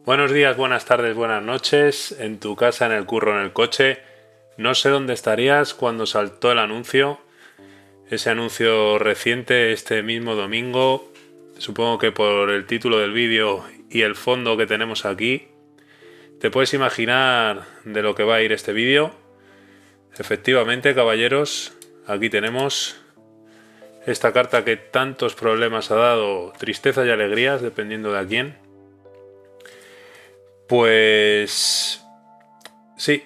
Buenos días, buenas tardes, buenas noches, en tu casa, en el curro, en el coche. No sé dónde estarías cuando saltó el anuncio, ese anuncio reciente este mismo domingo. Supongo que por el título del vídeo y el fondo que tenemos aquí, te puedes imaginar de lo que va a ir este vídeo. Efectivamente, caballeros, aquí tenemos esta carta que tantos problemas ha dado, tristeza y alegrías, dependiendo de a quién. Pues sí,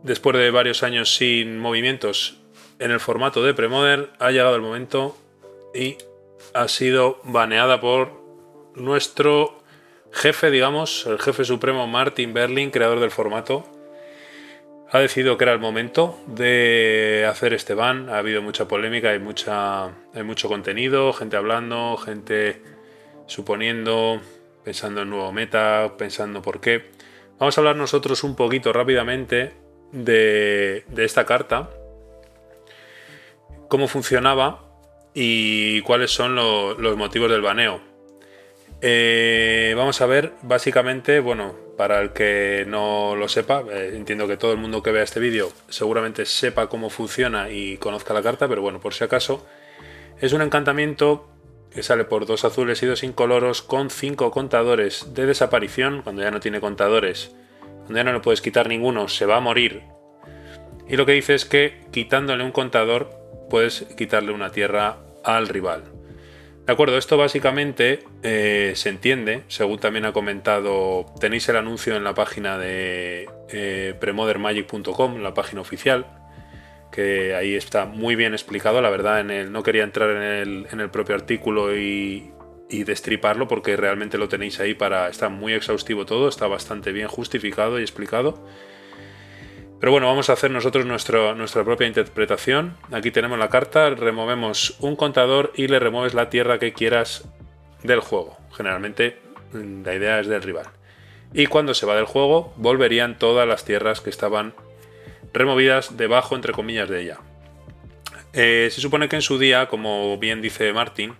después de varios años sin movimientos en el formato de Premodern, ha llegado el momento y ha sido baneada por nuestro jefe, digamos, el jefe supremo Martin Berlin, creador del formato. Ha decidido que era el momento de hacer este ban. Ha habido mucha polémica, hay mucho contenido, gente hablando, gente suponiendo, pensando en nuevo meta, pensando por qué. Vamos a hablar nosotros un poquito rápidamente de esta carta, cómo funcionaba y cuáles son los motivos del baneo. Vamos a ver, básicamente, bueno, para el que no lo sepa, entiendo que todo el mundo que vea este vídeo seguramente sepa cómo funciona y conozca la carta, pero bueno, por si acaso, es un encantamiento que sale por 2 azules y 2 incoloros con 5 contadores de desaparición. Cuando ya no tiene contadores, cuando ya no le puedes quitar ninguno, se va a morir. Y lo que dice es que quitándole un contador puedes quitarle una tierra al rival. De acuerdo, esto básicamente se entiende, según también ha comentado, tenéis el anuncio en la página de premodernmagic.com, la página oficial, que ahí está muy bien explicado. La verdad, no quería entrar en el propio artículo y destriparlo, porque realmente lo tenéis ahí está muy exhaustivo todo, está bastante bien justificado y explicado. Pero bueno, vamos a hacer nosotros nuestra propia interpretación. Aquí tenemos la carta, removemos un contador y le remueves la tierra que quieras del juego. Generalmente la idea es del rival. Y cuando se va del juego, volverían todas las tierras que estaban removidas debajo, entre comillas, de ella. Se supone que en su día, como bien dice Martin,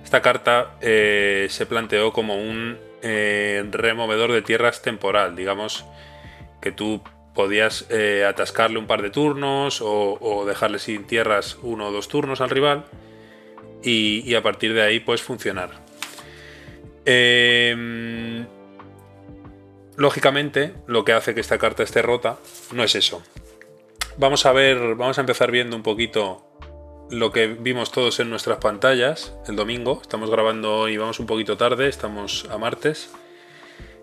esta carta se planteó como un removedor de tierras temporal. Digamos que tú podías atascarle un par de turnos o dejarle sin tierras 1 o 2 turnos al rival y a partir de ahí pues funcionar. Lógicamente, lo que hace que esta carta esté rota no es eso. Vamos a empezar viendo un poquito lo que vimos todos en nuestras pantallas el domingo. Estamos grabando hoy, vamos un poquito tarde, estamos a martes.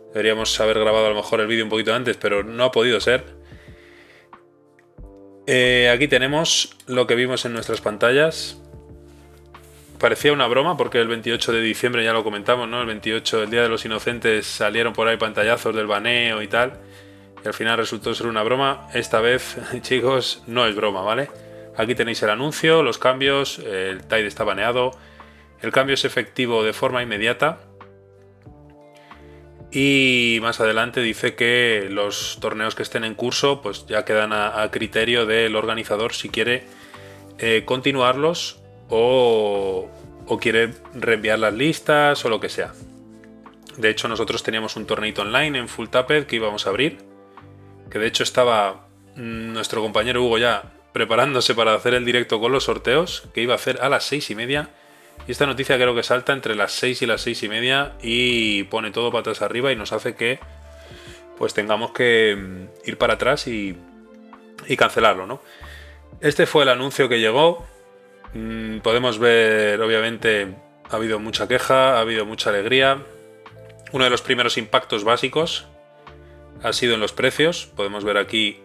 Deberíamos haber grabado a lo mejor el vídeo un poquito antes, pero no ha podido ser. Aquí tenemos lo que vimos en nuestras pantallas. Parecía una broma porque el 28 de diciembre ya lo comentamos, ¿no? El 28, el Día de los Inocentes, salieron por ahí pantallazos del baneo y tal. Y al final resultó ser una broma. Esta vez, chicos, no es broma, ¿vale? Aquí tenéis el anuncio, los cambios, el Tide está baneado. El cambio es efectivo de forma inmediata. Y más adelante dice que los torneos que estén en curso pues ya quedan a criterio del organizador si quiere continuarlos o quiere reenviar las listas o lo que sea. De hecho, nosotros teníamos un torneito online en Full Tapped que íbamos a abrir, que de hecho estaba nuestro compañero Hugo ya preparándose para hacer el directo con los sorteos, que iba a hacer a las 6:30. Y esta noticia creo que salta entre las 6 y las 6:30 y pone todo patas arriba y nos hace que pues tengamos que ir para atrás y cancelarlo, ¿no? Este fue el anuncio que llegó. Podemos ver, obviamente, ha habido mucha queja, ha habido mucha alegría. Uno de los primeros impactos básicos ha sido en los precios. Podemos ver aquí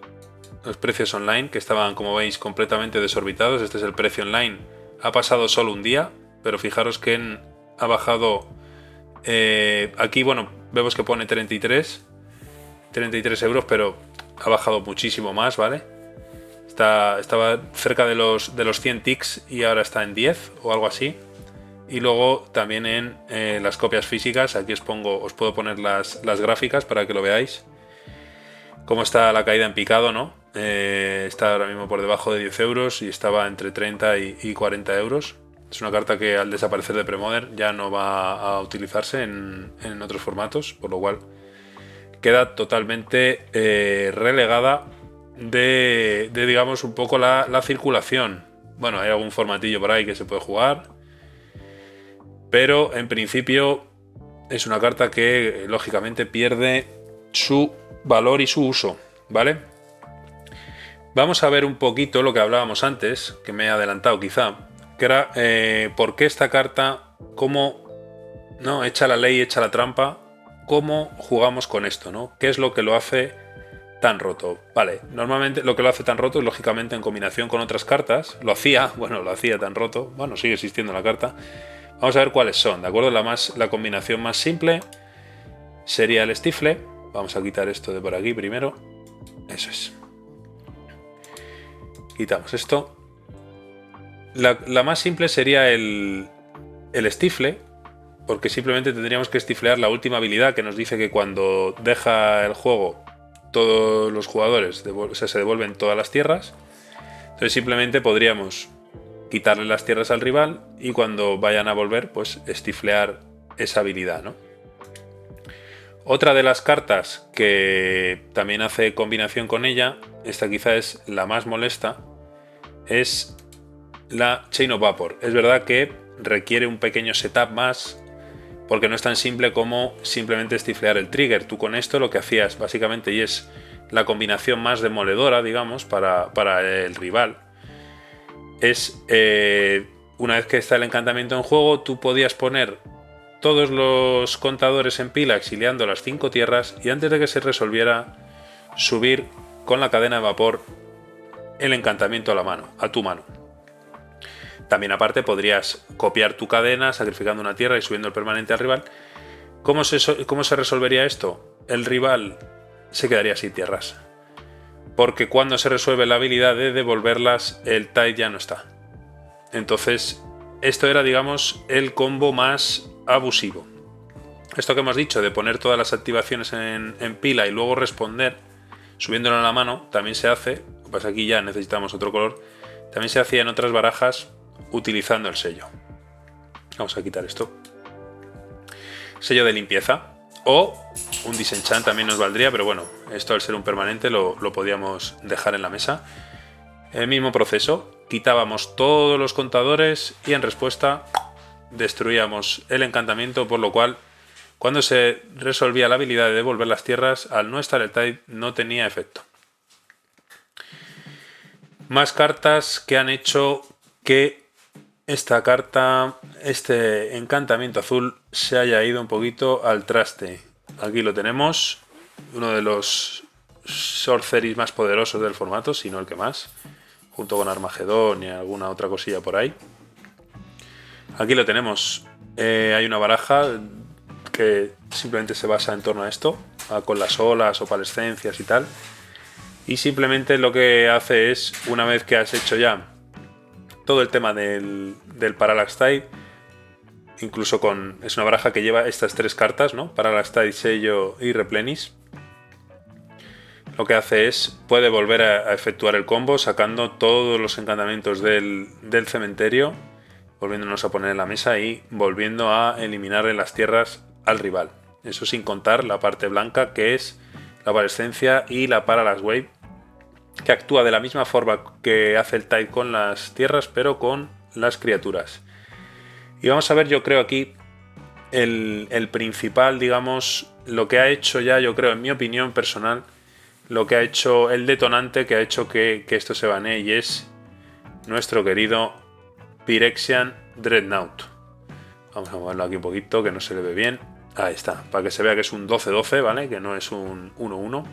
los precios online, que estaban, como veis, completamente desorbitados. Este es el precio online. Ha pasado solo un día, pero fijaros que ha bajado. Aquí, bueno, vemos que pone 33 euros, pero ha bajado muchísimo más, ¿vale? Estaba cerca de los 100 ticks y ahora está en 10 o algo así. Y luego también en las copias físicas, aquí os puedo poner las gráficas para que lo veáis. Cómo está la caída en picado, ¿no? Está ahora mismo por debajo de 10 euros y estaba entre 30 y 40 euros. Es una carta que al desaparecer de Premodern ya no va a utilizarse en otros formatos, por lo cual queda totalmente relegada de digamos, un poco la circulación. Bueno, hay algún formatillo por ahí que se puede jugar, pero en principio es una carta que lógicamente pierde su valor y su uso, ¿vale? Vamos a ver un poquito lo que hablábamos antes, que me he adelantado quizá, que era por qué esta carta, cómo, ¿no? Echa la ley, echa la trampa, cómo jugamos con esto, ¿no? ¿Qué es lo que lo hace tan roto? Vale, normalmente lo que lo hace tan roto es lógicamente en combinación con otras cartas. Lo hacía tan roto. Bueno, sigue existiendo la carta. Vamos a ver cuáles son, ¿de acuerdo? La combinación más simple sería el Stifle. Vamos a quitar esto de por aquí primero. Eso es. Quitamos esto. La más simple sería el Stifle, porque simplemente tendríamos que estiflear la última habilidad que nos dice que cuando deja el juego todos los jugadores, se devuelven todas las tierras. Entonces simplemente podríamos quitarle las tierras al rival y cuando vayan a volver, pues estiflear esa habilidad, ¿no? Otra de las cartas que también hace combinación con ella, esta quizá es la más molesta, es la Chain of Vapor. Es verdad que requiere un pequeño setup más, porque no es tan simple como simplemente estiflear el trigger. Tú con esto lo que hacías básicamente, y es la combinación más demoledora, digamos, para el rival, es una vez que está el encantamiento en juego, tú podías poner todos los contadores en pila exiliando las 5 tierras y antes de que se resolviera, subir con la cadena de vapor el encantamiento a tu mano. También aparte podrías copiar tu cadena sacrificando una tierra y subiendo el permanente al rival. ¿Cómo se resolvería esto? El rival se quedaría sin tierras, porque cuando se resuelve la habilidad de devolverlas, el tide ya no está. Entonces esto era, digamos, el combo más abusivo. Esto que hemos dicho de poner todas las activaciones en pila y luego responder subiéndolo a la mano también se hace. Lo que pasa aquí ya necesitamos otro color. También se hacía en otras barajas utilizando el sello. Vamos a quitar esto. Sello de limpieza o un disenchant también nos valdría, pero bueno, esto al ser un permanente lo podíamos dejar en la mesa. El mismo proceso, quitábamos todos los contadores y en respuesta destruíamos el encantamiento, por lo cual cuando se resolvía la habilidad de devolver las tierras, al no estar el tide no tenía efecto. Más cartas que han hecho que esta carta, este encantamiento azul, se haya ido un poquito al traste. Aquí lo tenemos, uno de los sorceries más poderosos del formato, si no el que más, junto con Armagedón y alguna otra cosilla por ahí. Aquí lo tenemos. Hay una baraja que simplemente se basa en torno a esto, con las olas, opalescencias y tal. Y simplemente lo que hace es, una vez que has hecho ya todo el tema del Parallax Tide, incluso es una baraja que lleva estas 3 cartas, ¿no? Parallax Tide, sello y Replenish. Lo que hace es, puede volver a efectuar el combo sacando todos los encantamientos del cementerio, volviéndonos a poner en la mesa y volviendo a eliminarle las tierras al rival. Eso sin contar la parte blanca, que es la Opalescencia y la Parallax Wave, que actúa de la misma forma que hace el Tide con las tierras, pero con las criaturas. Y vamos a ver, yo creo aquí el principal, digamos, lo que ha hecho ya, yo creo, en mi opinión personal, lo que ha hecho el detonante que ha hecho que esto se banee, y es nuestro querido Phyrexian Dreadnought. Vamos a moverlo aquí un poquito, que no se le ve bien. Ahí está, para que se vea que es un 12-12, ¿vale? Que no es un 1-1.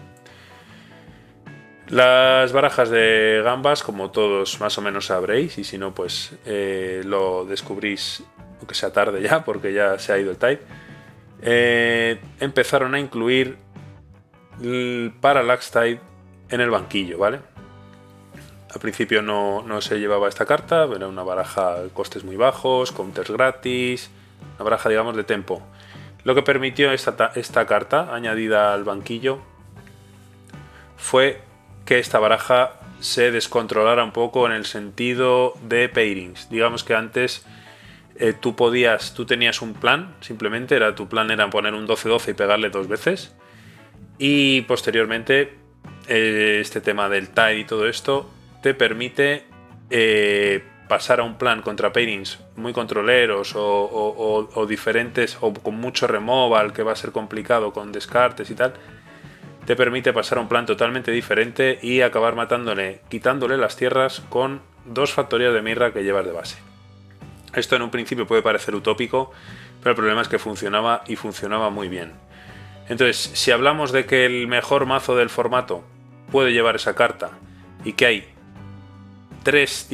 Las barajas de gambas, como todos más o menos sabréis, y si no, pues lo descubrís, aunque sea tarde ya, porque ya se ha ido el Tide. Empezaron a incluir el Parallax Tide en el banquillo, ¿vale? Al principio no se llevaba esta carta, era una baraja de costes muy bajos, counters gratis, una baraja, digamos, de tempo. Lo que permitió esta carta añadida al banquillo fue que esta baraja se descontrolara un poco en el sentido de pairings. Digamos que antes tú tenías un plan, simplemente tu plan era poner un 12-12 y pegarle 2 veces. Y posteriormente, este tema del tide y todo esto te permite pasar a un plan contra pairings muy controleros o diferentes, o con mucho removal, que va a ser complicado con descartes y tal. Te permite pasar a un plan totalmente diferente y acabar quitándole las tierras con 2 factorías de mirra que llevas de base. Esto en un principio puede parecer utópico, pero el problema es que funcionaba y funcionaba muy bien. Entonces, si hablamos de que el mejor mazo del formato puede llevar esa carta y que hay 3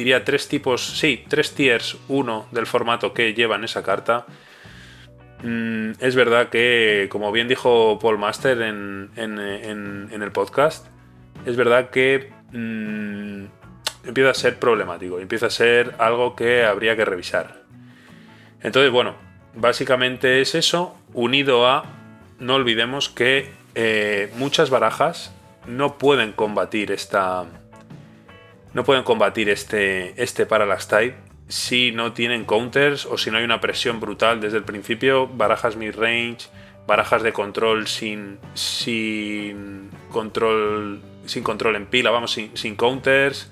tiers 1 del formato que llevan esa carta, es verdad que, como bien dijo Paul Master en el podcast, es verdad que empieza a ser problemático, empieza a ser algo que habría que revisar. Entonces, bueno, básicamente es eso, unido a, no olvidemos que muchas barajas no pueden combatir este Parallax Tide si no tienen counters o si no hay una presión brutal desde el principio. Barajas mid-range, barajas de control sin control en pila, sin counters,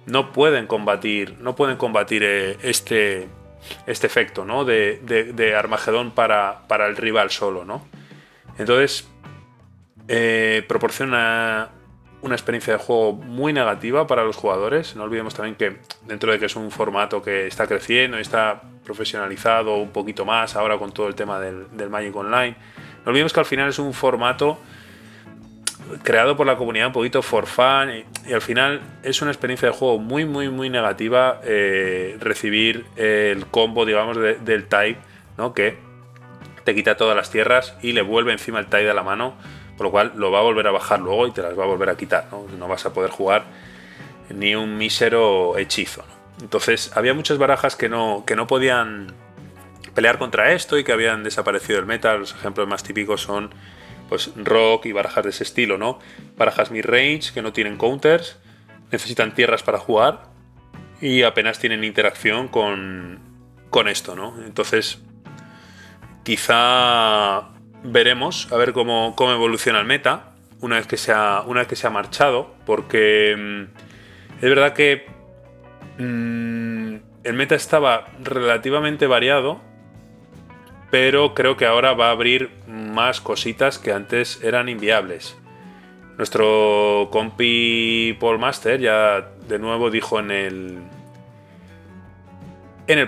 no pueden combatir este efecto, ¿no? de Armagedón para el rival solo, ¿no? Entonces proporciona una experiencia de juego muy negativa para los jugadores. No olvidemos también que, dentro de que es un formato que está creciendo y está profesionalizado un poquito más ahora con todo el tema del Magic Online, no olvidemos que al final es un formato creado por la comunidad un poquito for fun, y al final es una experiencia de juego muy muy muy negativa recibir el combo, digamos, del Tide, ¿no? Que te quita todas las tierras y le vuelve encima el Tide a la mano, por lo cual lo va a volver a bajar luego y te las va a volver a quitar, ¿no? No vas a poder jugar ni un mísero hechizo, ¿no? Entonces había muchas barajas que no podían pelear contra esto y que habían desaparecido del meta. Los ejemplos más típicos son pues Rock y barajas de ese estilo, ¿no? Barajas mid-range que no tienen counters, necesitan tierras para jugar y apenas tienen interacción con esto, ¿no? Entonces quizá veremos a ver cómo evoluciona el meta una vez que se ha marchado, porque es verdad que el meta estaba relativamente variado, pero creo que ahora va a abrir más cositas que antes eran inviables. Nuestro compi Paul Master ya de nuevo dijo en el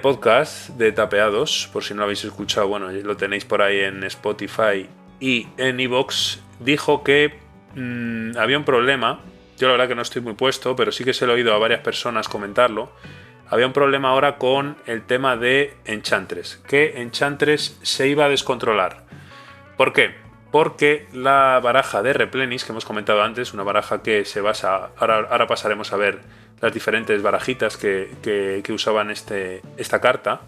podcast de Tapeados, por si no lo habéis escuchado, bueno, lo tenéis por ahí en Spotify y en iVoox, dijo que había un problema. Yo la verdad que no estoy muy puesto, pero sí que se lo he oído a varias personas comentarlo. Había un problema ahora con el tema de Enchantress, que Enchantress se iba a descontrolar. ¿Por qué? Porque la baraja de Replenish, que hemos comentado antes, una baraja que se basa, ahora pasaremos a ver las diferentes barajitas que usaban esta carta,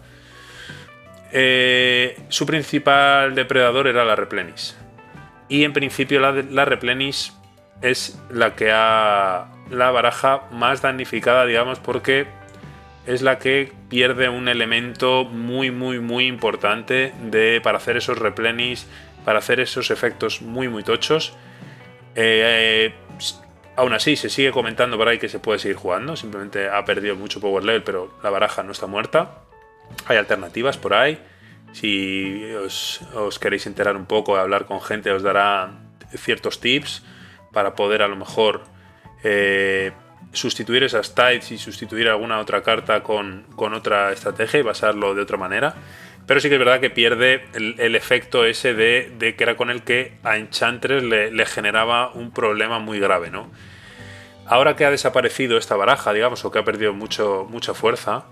su principal depredador era la Replenish. Y en principio la Replenish es la baraja más damnificada, digamos, porque es la que pierde un elemento muy muy muy importante para hacer esos Replenish, para hacer esos efectos muy muy tochos. Aún así se sigue comentando por ahí que se puede seguir jugando, simplemente ha perdido mucho power level, pero la baraja no está muerta. Hay alternativas por ahí. Si os queréis enterar un poco, hablar con gente, os dará ciertos tips para poder a lo mejor sustituir esas tides y sustituir alguna otra carta con otra estrategia y basarlo de otra manera. Pero sí que es verdad que pierde el efecto ese de que era con el que a Enchantress le generaba un problema muy grave, ¿no? Ahora que ha desaparecido esta baraja, digamos, o que ha perdido mucha fuerza,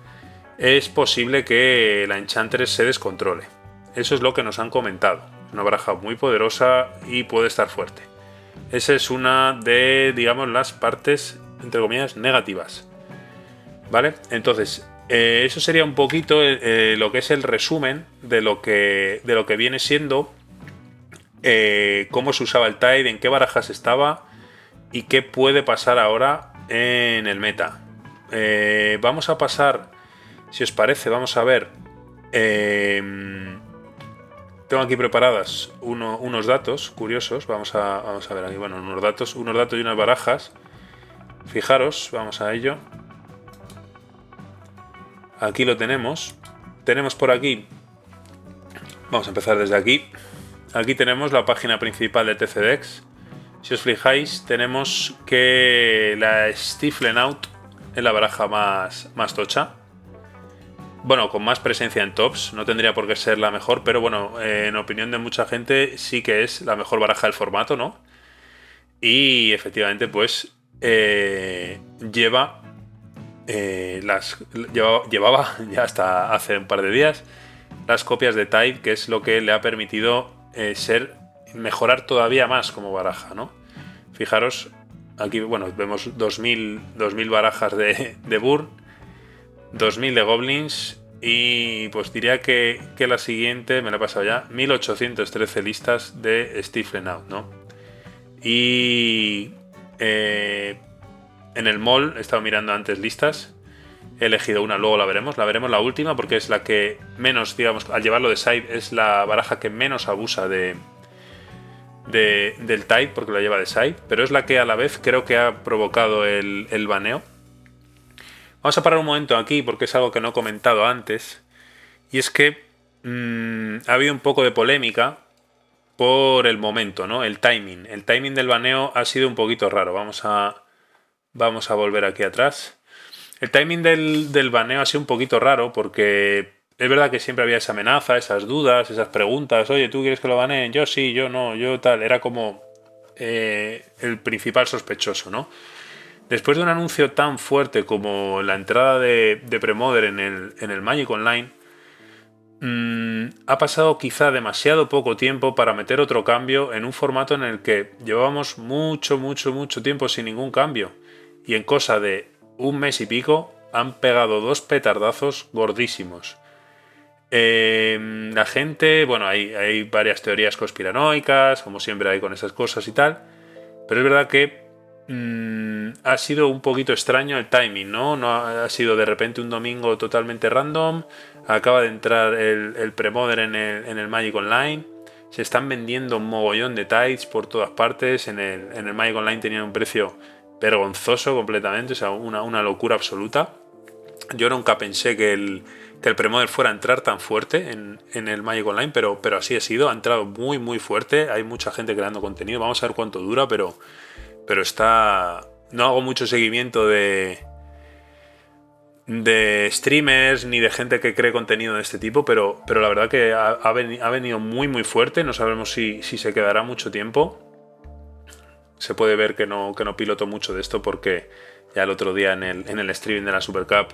es posible que la Enchantress se descontrole. Eso es lo que nos han comentado. Es una baraja muy poderosa y puede estar fuerte. Esa es una de, digamos, las partes, entre comillas, negativas. ¿Vale? Entonces, eso sería un poquito lo que es el resumen de lo que viene siendo cómo se usaba el Tide, en qué barajas estaba y qué puede pasar ahora en el meta. Vamos a pasar, si os parece, vamos a ver Tengo aquí preparadas unos datos curiosos. Vamos a ver aquí, bueno, unos datos y unas barajas. Fijaros, vamos a ello. Aquí lo tenemos. Tenemos por aquí. Vamos a empezar desde aquí. Aquí tenemos la página principal de TCDEX. Si os fijáis, tenemos que la Stiflen Out es la baraja más tocha. Bueno, con más presencia en tops. No tendría por qué ser la mejor, pero bueno, en opinión de mucha gente sí que es la mejor baraja del formato, ¿no? Y efectivamente, pues llevaba ya hasta hace un par de días las copias de Tide, que es lo que le ha permitido mejorar todavía más como baraja, ¿no? Fijaros, aquí bueno, vemos 2000 barajas de Burn, 2000 de Goblins, y pues diría que la siguiente, me la he pasado ya, 1813 listas de Stiflen Out, ¿no? Y en el mall he estado mirando antes listas. He elegido una, luego la veremos la última, porque es la que menos, digamos, al llevarlo de side, es la baraja que menos abusa del Tide, porque la lleva de side, pero es la que a la vez creo que ha provocado el baneo. Vamos a parar un momento aquí, porque es algo que no he comentado antes, y es que ha habido un poco de polémica por el momento, ¿no? El timing del baneo ha sido un poquito raro. Vamos a volver aquí atrás. El timing del baneo ha sido un poquito raro, porque es verdad que siempre había esa amenaza, esas dudas, esas preguntas. Oye, ¿tú quieres que lo baneen? Yo sí, yo no, yo tal. Era como el principal sospechoso, ¿no? Después de un anuncio tan fuerte como la entrada de Premodder en el Magic Online, ha pasado quizá demasiado poco tiempo para meter otro cambio en un formato en el que llevábamos mucho tiempo sin ningún cambio. Y en cosa de un mes y pico han pegado 2 petardazos gordísimos. La gente, bueno, hay varias teorías conspiranoicas, como siempre hay con esas cosas y tal, pero es verdad que ha sido un poquito extraño el timing, ¿no? No ha sido de repente un domingo totalmente random. Acaba de entrar el Premodder en el Magic Online. Se están vendiendo un mogollón de Tides por todas partes. En el Magic Online tenían un precio vergonzoso completamente, o sea, una locura absoluta. Yo nunca pensé que el Premodder fuera a entrar tan fuerte en el Magic Online, pero así ha sido. Ha entrado muy fuerte. Hay mucha gente creando contenido. Vamos a ver cuánto dura, pero está... No hago mucho seguimiento de streamers ni de gente que cree contenido de este tipo, pero la verdad que ha venido muy fuerte. No sabemos si se quedará mucho tiempo. Se puede ver que no piloto mucho de esto, porque ya el otro día en el streaming de la Super Cup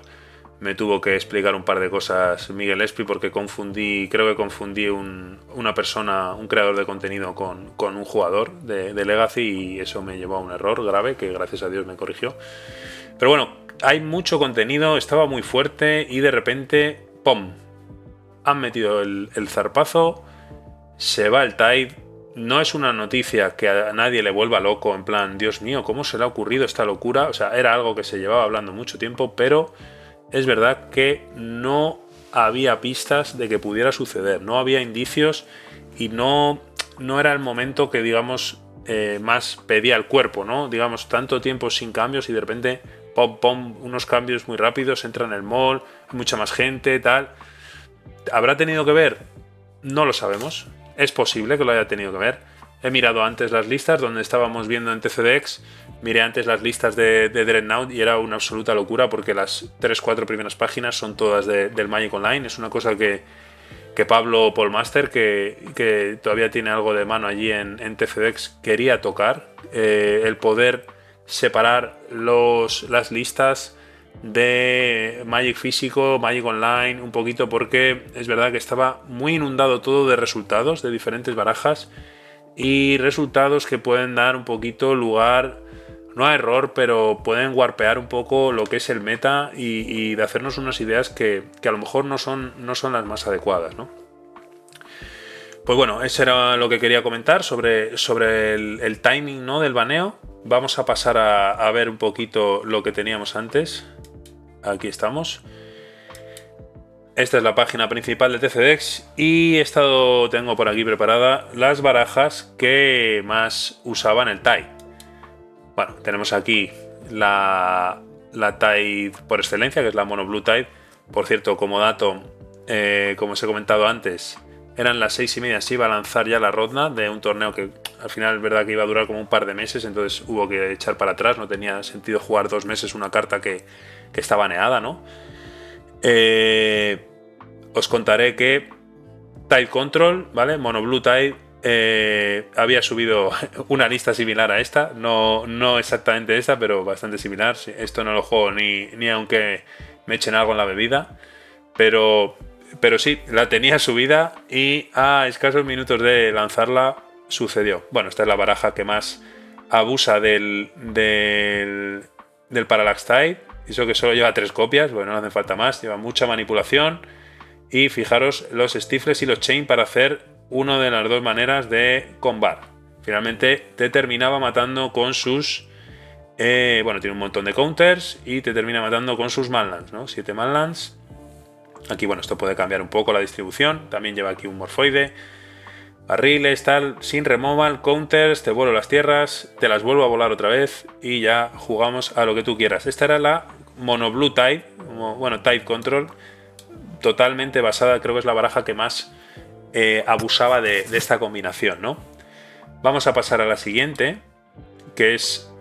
me tuvo que explicar un par de cosas Miguel Espi, porque creo que confundí una persona, un creador de contenido con un jugador de Legacy, y eso me llevó a un error grave que gracias a Dios me corrigió. Pero bueno, hay mucho contenido, estaba muy fuerte y de repente, ¡pum!, han metido el zarpazo, se va el Tide. No es una noticia que a nadie le vuelva loco, en plan, Dios mío, ¿cómo se le ha ocurrido esta locura? O sea, era algo que se llevaba hablando mucho tiempo, pero es verdad que no había pistas de que pudiera suceder, no había indicios y no era el momento que, digamos, más pedía el cuerpo, ¿no? Digamos, tanto tiempo sin cambios y de repente, pom, unos cambios muy rápidos, entra en el mall, hay mucha más gente, tal. ¿Habrá tenido que ver? No lo sabemos. Es posible que lo haya tenido que ver. He mirado antes las listas donde estábamos viendo en TCDEX. Miré antes las listas de Dreadnought y era una absoluta locura, porque las 3-4 primeras páginas son todas del Magic Online. Es una cosa que Pablo Polmaster, que todavía tiene algo de mano allí en TCDEX, quería tocar. El poder separar las listas de Magic físico, Magic Online, un poquito, porque es verdad que estaba muy inundado todo de resultados de diferentes barajas, y resultados que pueden dar un poquito lugar, no a error, pero pueden warpear un poco lo que es el meta y de hacernos unas ideas que a lo mejor no son las más adecuadas, ¿no? Pues bueno, eso era lo que quería comentar sobre el timing, ¿no?, del baneo. Vamos a pasar a ver un poquito lo que teníamos antes. Aquí estamos. esta es la página principal de TCDEX y tengo por aquí preparada las barajas que más usaban el Tide. Bueno, tenemos aquí la Tide por excelencia, que es la Mono Blue Tide. Por cierto, como dato, como os he comentado antes, eran las 6:30, se iba a lanzar ya la roadmap de un torneo que al final es verdad que iba a durar como un par de meses, entonces hubo que echar para atrás, no tenía sentido jugar 2 meses una carta que está baneada, ¿no? Os contaré que Tide Control, ¿vale? Mono Blue Tide había subido una lista similar a esta, no exactamente esta, pero bastante similar. Esto no lo juego ni aunque me echen algo en la bebida, pero sí, la tenía subida y a escasos minutos de lanzarla sucedió. Bueno, esta es la baraja que más abusa del Parallax Tide. Eso que solo lleva 3 copias, bueno, no hace falta más, lleva mucha manipulación. Y fijaros los stifles y los chain para hacer una de las 2 maneras de combar. Finalmente te terminaba matando con sus... bueno, tiene un montón de counters y te termina matando con sus manlands, ¿no? 7 manlands. Aquí, bueno, esto puede cambiar un poco la distribución. También lleva aquí un morfoide. Barriles, tal, sin removal, counters, te vuelo las tierras, te las vuelvo a volar otra vez y ya jugamos a lo que tú quieras. Esta era la Mono Blue Tide, bueno, Tide Control, totalmente basada, creo que es la baraja que más abusaba de esta combinación, ¿no? Vamos a pasar a la siguiente, que es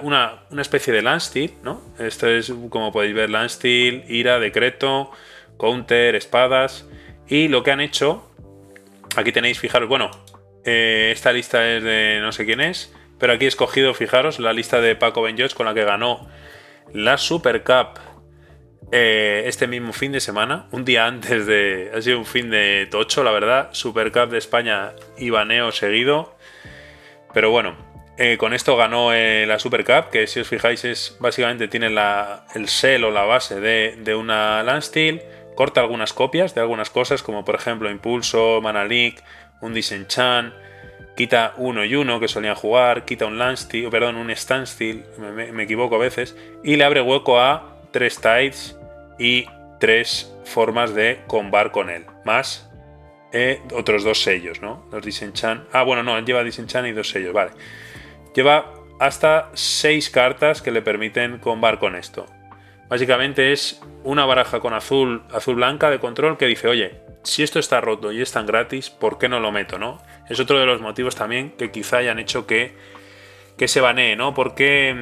una especie de Landsteel, ¿no? Esto es, como podéis ver, Landsteel, ira, decreto, counter, espadas, y lo que han hecho... Aquí tenéis, fijaros, bueno, esta lista es de no sé quién es, pero aquí he escogido, fijaros, la lista de Paco Benjoch con la que ganó la Super Cup este mismo fin de semana, un día antes de... Ha sido un fin de tocho, la verdad, Super Cup de España y baneo seguido, pero bueno, con esto ganó la Super Cup, que si os fijáis es básicamente tiene el shell o la base de una Landsteel. Corta algunas copias de algunas cosas, como por ejemplo Impulso, Mana Leak, un Disenchant, quita 1 y 1 que solían jugar, quita un Landsteel, perdón, un Standstill, me equivoco a veces, y le abre hueco a 3 Tides y 3 formas de combar con él, más otros 2 sellos, ¿no? Los Disenchant. Ah, bueno, no, él lleva Disenchant y 2 sellos, vale. Lleva hasta 6 cartas que le permiten combar con esto. Básicamente es una baraja con azul blanca de control que dice, oye, si esto está roto y es tan gratis, ¿por qué no lo meto, no? Es otro de los motivos también que quizá hayan hecho que se banee, ¿no? Porque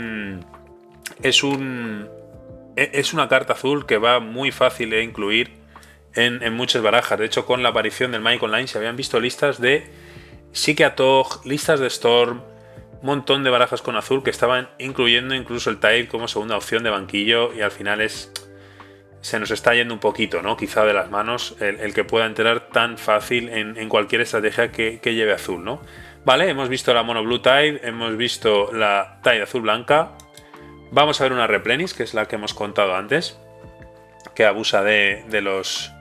es una carta azul que va muy fácil de incluir en muchas barajas. De hecho, con la aparición del Magic Online se habían visto listas de Psyche-Atog, listas de Storm, montón de barajas con azul que estaban incluyendo incluso el Tide como segunda opción de banquillo, y al final se nos está yendo un poquito, ¿no? Quizá de las manos el que pueda entrar tan fácil en cualquier estrategia que lleve azul, ¿no? Vale, hemos visto la Mono Blue Tide, hemos visto la Tide azul blanca. Vamos a ver una Replenish, que es la que hemos contado antes, que abusa de los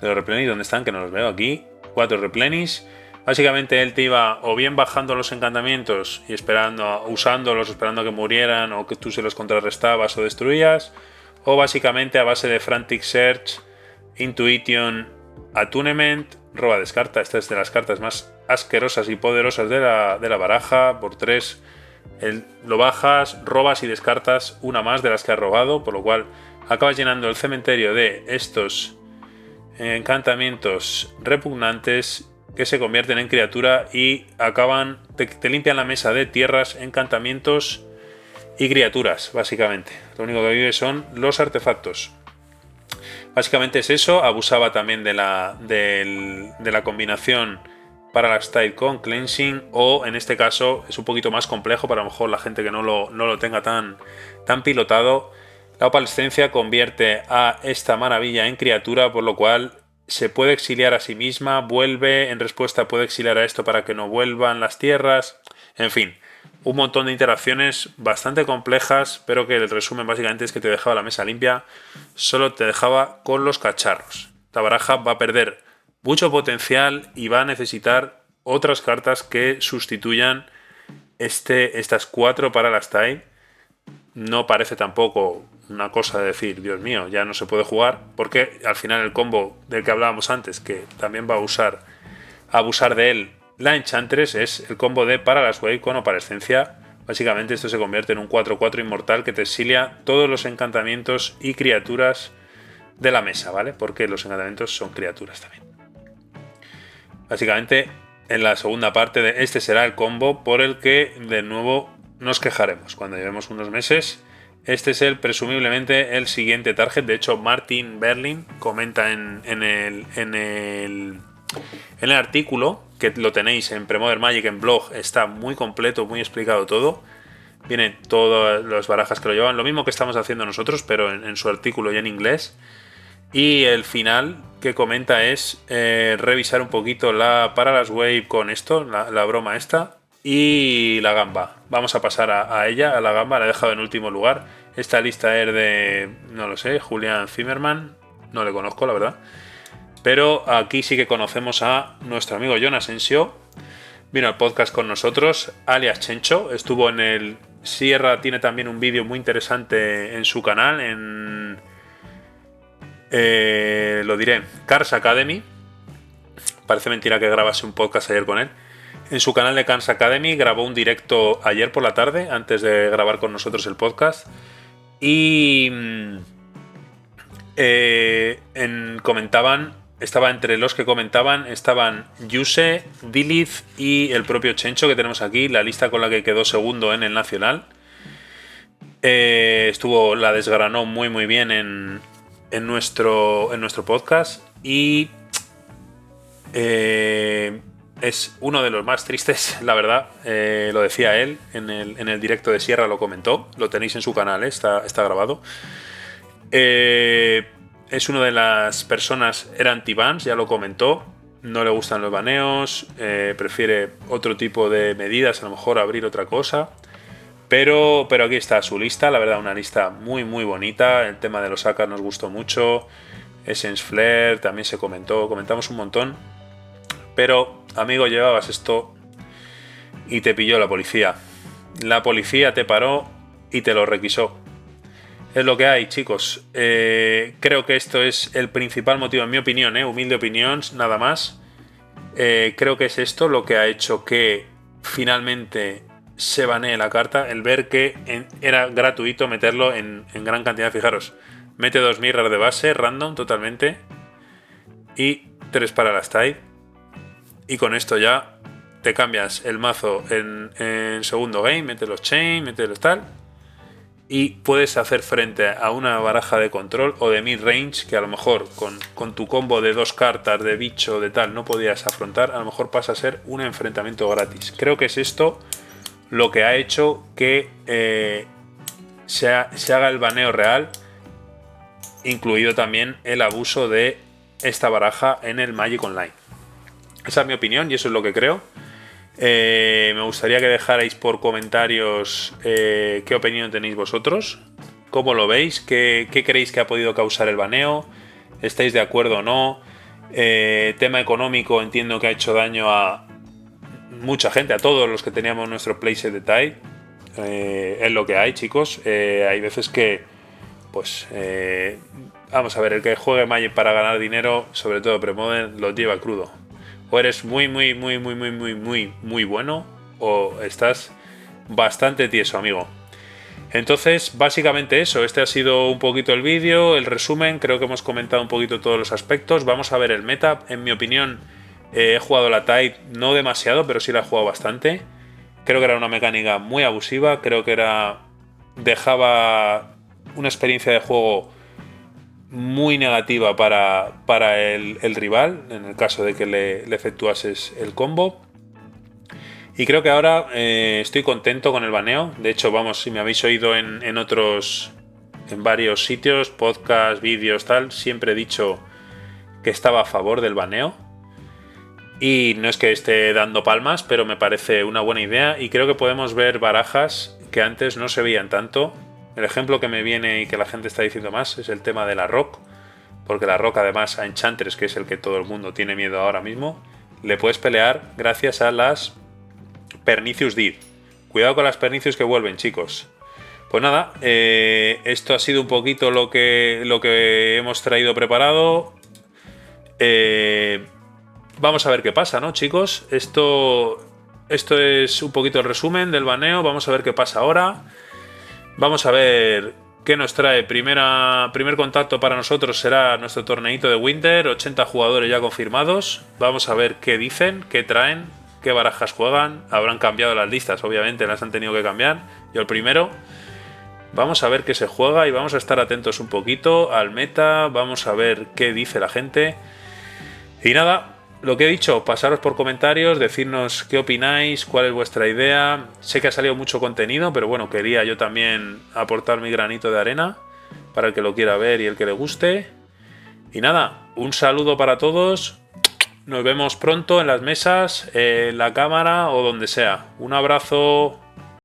Replenish. ¿Dónde están? Que no los veo aquí. 4 Replenish. Básicamente él te iba o bien bajando los encantamientos y usándolos, esperando a que murieran, o que tú se los contrarrestabas o destruías, o básicamente a base de Frantic Search, Intuition, Attunement, roba descarta. Esta es de las cartas más asquerosas y poderosas de la baraja. Por 3 lo bajas, robas y descartas una más de las que has robado, por lo cual acabas llenando el cementerio de estos encantamientos repugnantes que se convierten en criatura y te limpian la mesa de tierras, encantamientos y criaturas, básicamente. Lo único que vive son los artefactos. Básicamente es eso. Abusaba también de la combinación Parallax Tide con Cleansing, o en este caso es un poquito más complejo para a lo mejor la gente que no lo tenga tan pilotado. La opalescencia convierte a esta maravilla en criatura, por lo cual se puede exiliar a sí misma, vuelve, en respuesta puede exiliar a esto para que no vuelvan las tierras, en fin, un montón de interacciones bastante complejas, pero que el resumen básicamente es que te dejaba la mesa limpia, solo te dejaba con los cacharros. Esta baraja va a perder mucho potencial y va a necesitar otras cartas que sustituyan estas 4 para las Tide. No parece tampoco una cosa de decir, Dios mío, ya no se puede jugar, porque al final el combo del que hablábamos antes, que también va a abusar de él la Enchantress, es el combo de Parallax Wave con Opalescencia. Básicamente esto se convierte en un 4-4 inmortal que te exilia todos los encantamientos y criaturas de la mesa, ¿vale? Porque los encantamientos son criaturas también. Básicamente, en la segunda parte de este será el combo por el que de nuevo nos quejaremos cuando llevemos unos meses. Este es presumiblemente el siguiente target. De hecho, Martin Berlin comenta en el artículo, que lo tenéis en Premodern Magic en blog, está muy completo, muy explicado todo. Vienen todas las barajas que lo llevan, lo mismo que estamos haciendo nosotros, pero en su artículo ya en inglés. Y el final que comenta es revisar un poquito la Parallax Wave con esto, la broma esta, y la gamba. Vamos a pasar a ella, a la gamba, la he dejado en último lugar. Esta lista es de, no lo sé, Julian Zimmerman, no le conozco la verdad. Pero aquí sí que conocemos a nuestro amigo Jon Asensio. Vino al podcast con nosotros, alias Chencho. Estuvo en el Sierra, tiene también un vídeo muy interesante en su canal, lo diré, Cars Academy. Parece mentira que grabase un podcast ayer con él. En su canal de Cars Academy grabó un directo ayer por la tarde, antes de grabar con nosotros el podcast. Y comentaban, estaba entre los que comentaban, estaban Yuse, Dilith y el propio Chencho, que tenemos aquí, la lista con la que quedó segundo en el Nacional. La desgranó muy bien en nuestro podcast. Y es uno de los más tristes, la verdad. Lo decía él en el directo de Sierra, lo comentó. Lo tenéis en su canal, está grabado. Es una de las personas, era anti-bans, ya lo comentó. No le gustan los baneos, prefiere otro tipo de medidas, a lo mejor abrir otra cosa. Pero aquí está su lista, la verdad, una lista muy bonita. El tema de los ACAs nos gustó mucho. Essence Flare también se comentamos un montón. Pero, amigo, llevabas esto y te pilló la policía. La policía te paró y te lo requisó. Es lo que hay, chicos. Creo que esto es el principal motivo, en mi opinión, humilde opinión, nada más. Creo que es esto lo que ha hecho que finalmente se banee la carta, el ver que era gratuito meterlo en gran cantidad. Fijaros, mete 2 mirrors de base, random totalmente, y 3 para las tide. Y con esto ya te cambias el mazo en segundo game, mete los chain, mete los tal, y puedes hacer frente a una baraja de control o de mid-range que a lo mejor con tu combo de 2 cartas, de bicho, de tal, no podías afrontar. A lo mejor pasa a ser un enfrentamiento gratis. Creo que es esto lo que ha hecho que se haga el baneo real, incluido también el abuso de esta baraja en el Magic Online. Esa es mi opinión y eso es lo que creo. Me gustaría que dejarais por comentarios qué opinión tenéis vosotros, cómo lo veis, qué creéis que ha podido causar el baneo, estáis de acuerdo o no. Tema económico, entiendo que ha hecho daño a mucha gente, a todos los que teníamos nuestro playset de Tide. Es lo que hay, chicos. Hay veces que pues vamos a ver, el que juegue Magic para ganar dinero, sobre todo Premodern, lo lleva crudo. O eres muy bueno, o estás bastante tieso, amigo. Entonces, básicamente eso. Este ha sido un poquito el vídeo, el resumen. Creo que hemos comentado un poquito todos los aspectos. Vamos a ver el meta. En mi opinión, he jugado la Tide no demasiado, pero sí la he jugado bastante. Creo que era una mecánica muy abusiva. Creo que dejaba una experiencia de juego muy negativa para el rival, en el caso de que le efectuases el combo. Y creo que ahora estoy contento con el baneo. De hecho, vamos, si me habéis oído en varios sitios, podcasts, vídeos, tal, siempre he dicho que estaba a favor del baneo. Y no es que esté dando palmas, pero me parece una buena idea. Y creo que podemos ver barajas que antes no se veían tanto. El ejemplo que me viene y que la gente está diciendo más es el tema de la Rock, porque la Rock, además, a Enchantress, que es el que todo el mundo tiene miedo ahora mismo, le puedes pelear gracias a las Pernicious Deed. Cuidado con las Pernicious que vuelven, chicos, Pues nada, esto ha sido un poquito lo que hemos traído preparado. Vamos a ver qué pasa, ¿no, chicos? Esto es un poquito el resumen del baneo. Vamos a ver qué pasa ahora. Vamos a ver qué nos trae. Primer contacto para nosotros será nuestro torneito de Winter. 80 jugadores ya confirmados. Vamos a ver qué dicen, qué traen, qué barajas juegan. Habrán cambiado las listas, obviamente, las han tenido que cambiar. Yo el primero. Vamos a ver qué se juega y vamos a estar atentos un poquito al meta. Vamos a ver qué dice la gente. Y nada, lo que he dicho, pasaros por comentarios, decirnos qué opináis, cuál es vuestra idea. Sé que ha salido mucho contenido, pero bueno, quería yo también aportar mi granito de arena para el que lo quiera ver y el que le guste. Y nada, un saludo para todos. Nos vemos pronto en las mesas, en la cámara o donde sea. Un abrazo.